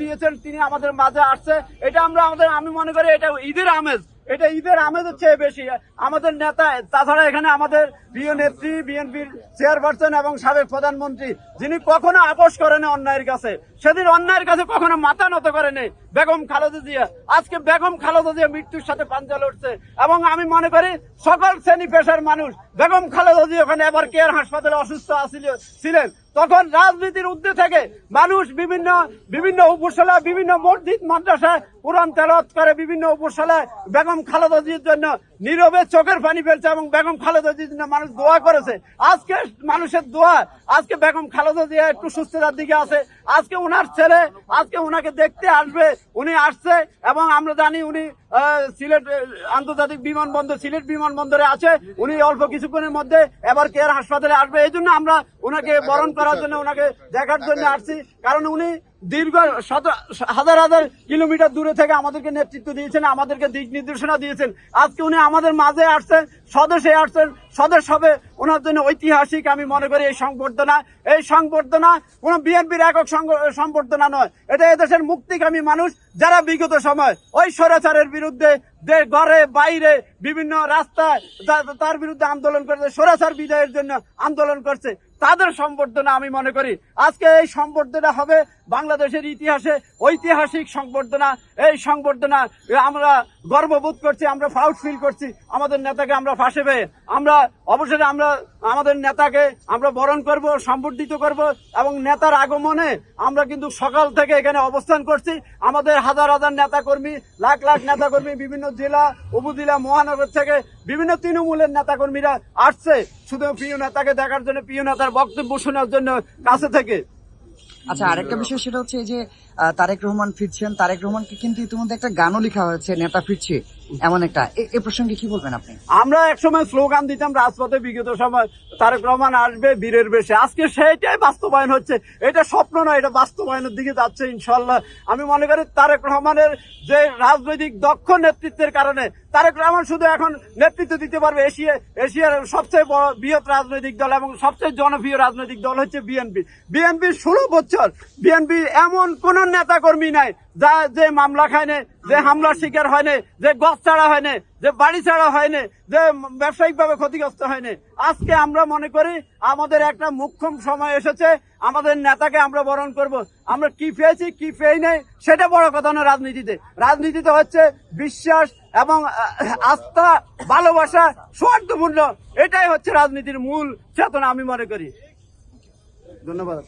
দিয়েছেন, তিনি আমাদের মাঝে আসছে। এটা আমি মনে করি এটা ঈদের আমেজ, এটা ঈদের আমেজের চেয়ে বেশি। আমাদের নেতা, তাছাড়া এখানে আমাদের প্রিয় নেত্রী, বিএনপির চেয়ারপারসন এবং সাবেক প্রধানমন্ত্রী, যিনি কখনো আপোষ করেন অন্যায়ের কাছে, সেদিন অন্যায়ের কাছে কখনো মাথা নত করেনি বেগম খালেদা জিয়া। আজকে বেগম খালেদা জিয়া মৃত্যুর সাথে পাঞ্জা লড়ছে, এবং আমি মনে করি সকল শ্রেণী পেশার মানুষ, বেগম খালেদা জিয়া ওখানে এবার কেয়ার হাসপাতালে অসুস্থ ছিলেন, তখন রাজনীতির ঊর্ধ্বে থেকে মানুষ বিভিন্ন উপশালা, বিভিন্ন মসজিদ মাদ্রাসায় কোরআন তেলাওয়াত করে, বিভিন্ন উপশালায় বেগম খালেদা জিয়ার জন্য নীরবে চোখের পানি ফেলছে, এবং বেগম খালেদা জিয়ার জন্য মানুষ দোয়া করেছে। আজকে মানুষের দোয়া, আজকে বেগম খালেদা জিয়া একটু সুস্থতার দিকে আছে। আজকে ওনার ছেলে আজকে ওনাকে দেখতে আসবে, উনি আসছে, এবং আমরা জানি উনি সিলেট আন্তর্জাতিক বিমানবন্দর, সিলেট বিমানবন্দরে আছে। উনি অল্প কিছুক্ষণের মধ্যে এবার কেয়ার হাসপাতালে আসবে। এই জন্য আমরা ওনাকে বরণ করার জন্য, ওনাকে দেখার জন্য আসছি, কারণ উনি দীর্ঘ হাজার হাজার কিলোমিটার দূরে থেকে আমাদেরকে নেতৃত্ব দিয়েছেন, আমাদেরকে দিক নির্দেশনা দিয়েছেন। আজকে উনি আমাদের মাঝে আসছেন, স্বদেশে আসছেন, স্বদেশ হবে ওনার জন্য ঐতিহাসিক। আমি মনে করি এই সংবর্ধনা কোন বিএনপির একক সংবর্ধনা নয়, এটা এদেশের মুক্তিকামী মানুষ যারা বিগত সময় ওই স্বৈরাচারের বিরুদ্ধে ঘরে বাইরে বিভিন্ন রাস্তায় তার বিরুদ্ধে আন্দোলন করেছে, স্বৈরাচার বিদায়ের জন্য আন্দোলন করছে, তাদের সংবর্ধনা আমি মনে করি। আজকে এই সংবর্ধনা হবে বাংলাদেশের ইতিহাসে ঐতিহাসিক সংবর্ধনা। এই সংবর্ধনা আমরা গর্ববোধ করছি, আমরা প্রাউড ফিল করছি আমাদের নেতাকে আমরা পাশে পেয়ে। আমরা অবশ্যই আমাদের নেতাকে আমরা বরণ করব, সম্বর্ধিত করব, এবং নেতার আগমনে আমরা কিন্তু সকাল থেকে এখানে অবস্থান করছি। আমাদের হাজার হাজার নেতাকর্মী, লাখ লাখ নেতাকর্মী বিভিন্ন জেলা, উপজেলা, মহানগর থেকে বিভিন্ন তৃণমূলের নেতাকর্মীরা আসছে শুধু প্রিয় নেতাকে দেখার জন্য, প্রিয় নেতার বক্তব্য শোনার জন্য কাছে থেকে। আচ্ছা, আরেকটা বিষয় সেটা হচ্ছে যে তারেক রহমান ফিরছেন, তারেক রহমানকে কিন্তু ইতিমধ্যে একটা গানও লেখা হয়েছে, নেতা ফিরছে এমন একটা। এ প্রসঙ্গে কি বলবেন আপনি? আমরা একসময় স্লোগান দিতাম রাজপথে, বিগত সময় তারেক রহমান আসবে বীরের বেশে। আজকে সেইটাই বাস্তবায়ন হচ্ছে, এটা স্বপ্ন নয়, এটা বাস্তবায়নের দিকে যাচ্ছে ইনশাল্লাহ। আমি মনে করি তারেক রহমানের যে রাজনৈতিক দক্ষ নেতৃত্বের কারণে তারেক রহমান শুধু এখন নেতৃত্ব দিতে পারবে এশিয়ার সবচেয়ে বড় বৃহৎ রাজনৈতিক দল এবং সবচেয়ে জনপ্রিয় রাজনৈতিক দল হচ্ছে বিএনপি 16 বছর বিএনপি এমন কোন নেতা কর্মী নাই যে মামলা খায়নি, যে হামলার শিকার হয়নি, যে গছ ছাড়া হয়নি, যে বাড়ি ছাড়া হয়নি, যে ব্যবসায়িক ভাবে ক্ষতিগ্রস্ত হয়নি। আজকে আমরা মনে করি আমাদের একটা মুখ্যম সময় এসেছে, আমাদের নেতাকে আমরা বরণ করব। আমরা কি পেয়েছি কি পেয়ে নেই সেটা বড় কথা না। রাজনীতিতে হচ্ছে বিশ্বাস এবং আস্থা, ভালোবাসা, সৌহার্দ্যপূর্ণ, এটাই হচ্ছে রাজনীতির মূল চেতনা আমি মনে করি। ধন্যবাদ।